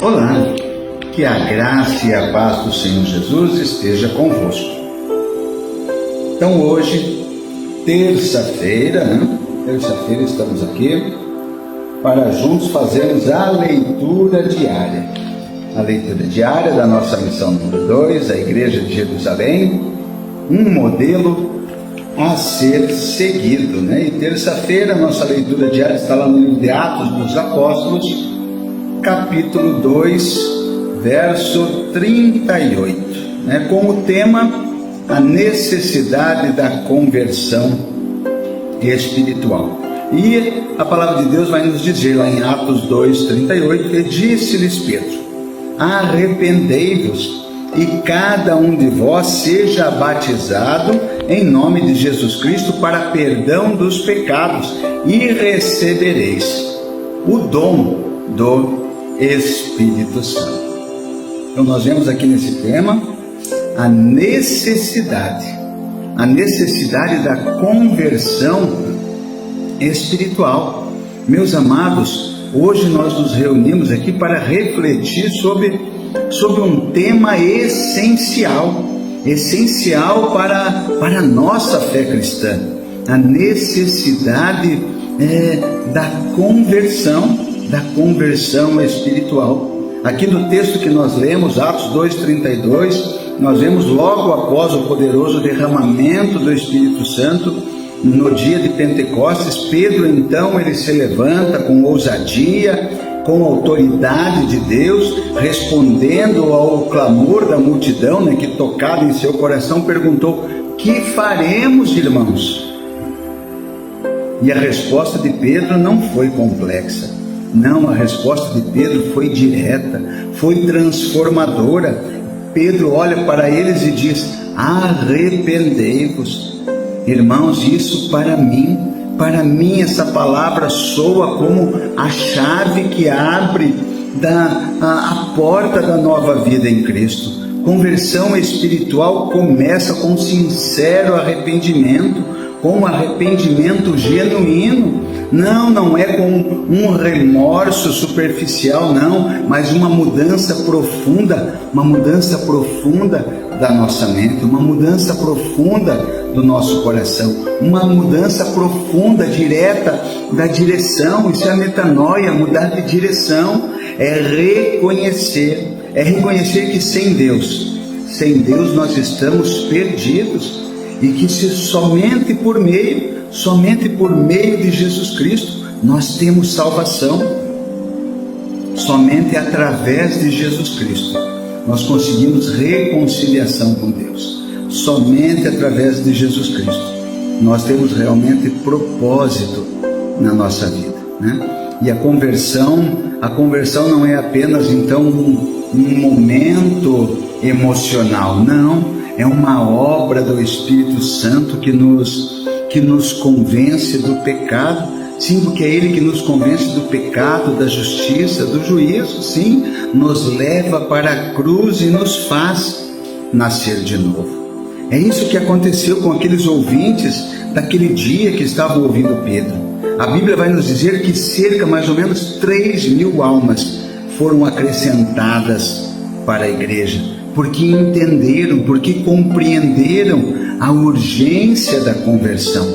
Olá, que a graça e a paz do Senhor Jesus esteja convosco. Então hoje, terça-feira, Terça-feira estamos aqui para juntos fazermos a leitura diária. A leitura diária da nossa missão número 2, a Igreja de Jerusalém, um modelo a ser seguido, E terça-feira, nossa leitura diária está lá no livro de Atos dos Apóstolos, capítulo 2, verso 38, com o tema a necessidade da conversão espiritual. E a palavra de Deus vai nos dizer lá em Atos 2, 38, e disse-lhes Pedro: arrependei-vos e cada um de vós seja batizado em nome de Jesus Cristo para perdão dos pecados e recebereis o dom do Espírito Santo. Então nós vemos aqui nesse tema a necessidade da conversão espiritual. Meus amados, hoje nós nos reunimos aqui para refletir sobre um tema essencial para a nossa fé cristã, a necessidade da conversão espiritual. Aqui no texto que nós lemos, Atos 2:32, nós vemos logo após o poderoso derramamento do Espírito Santo, no dia de Pentecostes, Pedro então ele se levanta com ousadia, com autoridade de Deus, respondendo ao clamor da multidão, que tocado em seu coração perguntou: que faremos, irmãos? E a resposta de Pedro não foi complexa. Não, a resposta de Pedro foi direta, foi transformadora. Pedro olha para eles e diz: arrependei-vos. Irmãos, isso para mim essa palavra soa como a chave que abre a porta da nova vida em Cristo. Conversão espiritual começa com sincero arrependimento, com um arrependimento genuíno. Não é com um remorso superficial, não, mas uma mudança profunda da nossa mente, uma mudança profunda do nosso coração, uma mudança profunda, direta da direção. Isso é a metanoia, mudar de direção, é reconhecer que sem Deus nós estamos perdidos, e que somente por meio de Jesus Cristo nós temos salvação. Somente através de Jesus Cristo nós conseguimos reconciliação com Deus. Somente através de Jesus Cristo nós temos realmente propósito na nossa vida, E a conversão não é apenas então um momento emocional, não. É uma obra do Espírito Santo que nos convence do pecado, sim, porque é Ele que nos convence do pecado, da justiça, do juízo, sim, nos leva para a cruz e nos faz nascer de novo. É isso que aconteceu com aqueles ouvintes daquele dia que estavam ouvindo Pedro. A Bíblia vai nos dizer que cerca mais ou menos 3.000 almas foram acrescentadas para a igreja, porque entenderam, porque compreenderam a urgência da conversão.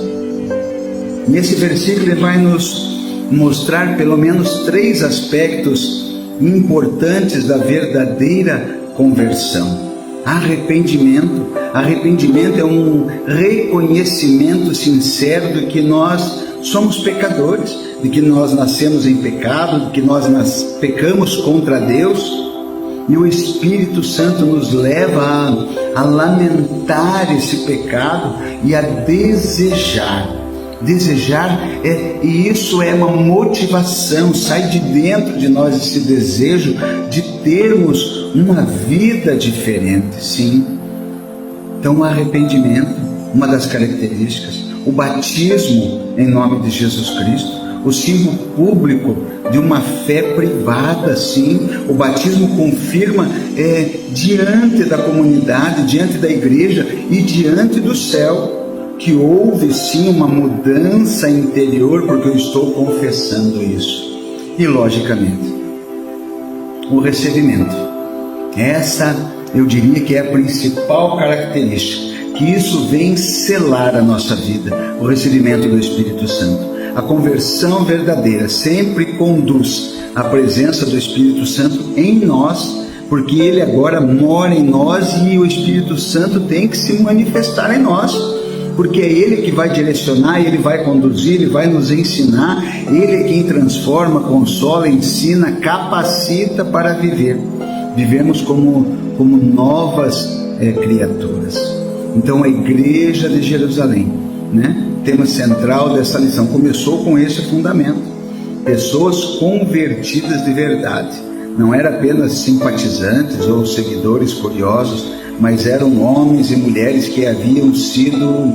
Nesse versículo ele vai nos mostrar pelo menos 3 aspectos importantes da verdadeira conversão. Arrependimento é um reconhecimento sincero de que nós somos pecadores, de que nós nascemos em pecado, de que nós pecamos contra Deus. E o Espírito Santo nos leva a lamentar esse pecado e a desejar, e isso é uma motivação, sai de dentro de nós esse desejo de termos uma vida diferente, sim. Então o arrependimento, uma das características, o batismo em nome de Jesus Cristo, o símbolo público de uma fé privada, sim. O batismo confirma diante da comunidade, diante da igreja e diante do céu, que houve sim uma mudança interior, porque eu estou confessando isso. E logicamente, o recebimento. Essa, eu diria que é a principal característica, que isso vem selar a nossa vida, o recebimento do Espírito Santo. A conversão verdadeira sempre conduz à presença do Espírito Santo em nós, porque ele agora mora em nós e o Espírito Santo tem que se manifestar em nós, porque é ele que vai direcionar, ele vai conduzir, ele vai nos ensinar, ele é quem transforma, consola, ensina, capacita para viver. Vivemos como novas criaturas. Então a igreja de Jerusalém, né? Tema central dessa lição, começou com esse fundamento: pessoas convertidas de verdade. Não eram apenas simpatizantes ou seguidores curiosos, mas eram homens e mulheres que haviam sido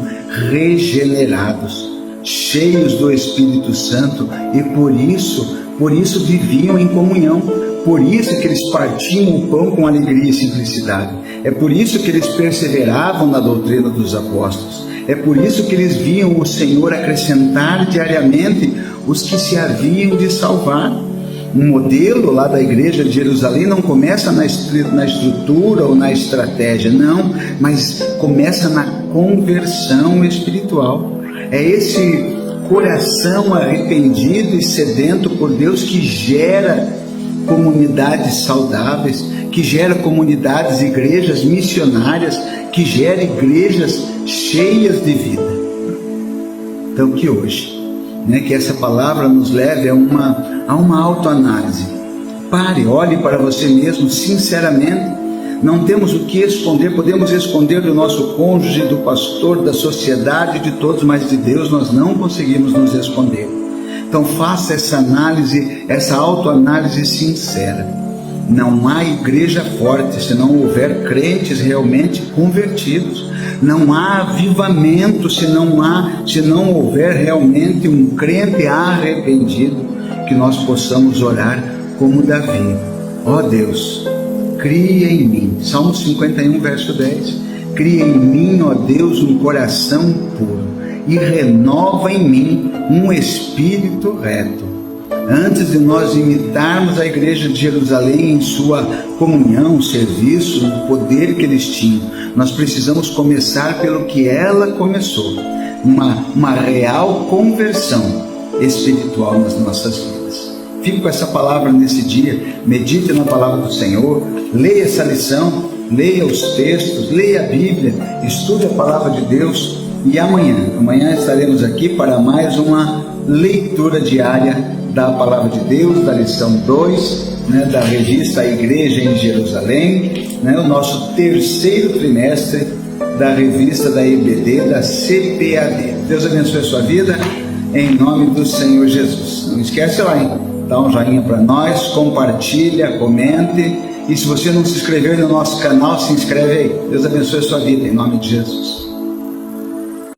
regenerados, cheios do Espírito Santo, e por isso viviam em comunhão. Por isso que eles partiam o pão com alegria e simplicidade. É por isso que eles perseveravam na doutrina dos apóstolos. É por isso que eles viam o Senhor acrescentar diariamente os que se haviam de salvar. O modelo lá da igreja de Jerusalém não começa na estrutura ou na estratégia, não, mas começa na conversão espiritual. É esse coração arrependido e sedento por Deus que gera comunidades saudáveis, que gera comunidades, igrejas missionárias, que gera igrejas cheias de vida. Então que hoje, que essa palavra nos leve a uma autoanálise. Pare, olhe para você mesmo sinceramente. Não temos o que esconder, podemos esconder do nosso cônjuge, do pastor, da sociedade, de todos, mas de Deus nós não conseguimos nos esconder. Então faça essa análise, essa autoanálise sincera. Não há igreja forte se não houver crentes realmente convertidos. Não há avivamento se não houver realmente um crente arrependido. Que nós possamos orar como Davi: ó Deus, cria em mim, Salmo 51, verso 10, cria em mim, ó Deus, um coração puro e renova em mim um espírito reto. Antes de nós imitarmos a igreja de Jerusalém em sua comunhão, serviço, o poder que eles tinham, nós precisamos começar pelo que ela começou, uma real conversão espiritual nas nossas vidas. Fique com essa palavra nesse dia, medite na palavra do Senhor, leia essa lição, leia os textos, leia a Bíblia, estude a palavra de Deus. E amanhã estaremos aqui para mais uma leitura diária da palavra de Deus, da lição 2, da revista A Igreja em Jerusalém, o nosso terceiro trimestre da revista da EBD, da CPAD. Deus abençoe a sua vida, em nome do Senhor Jesus. Não esquece lá, hein? Dá um joinha para nós, compartilha, comente, e se você não se inscreveu no nosso canal, se inscreve aí. Deus abençoe a sua vida, em nome de Jesus.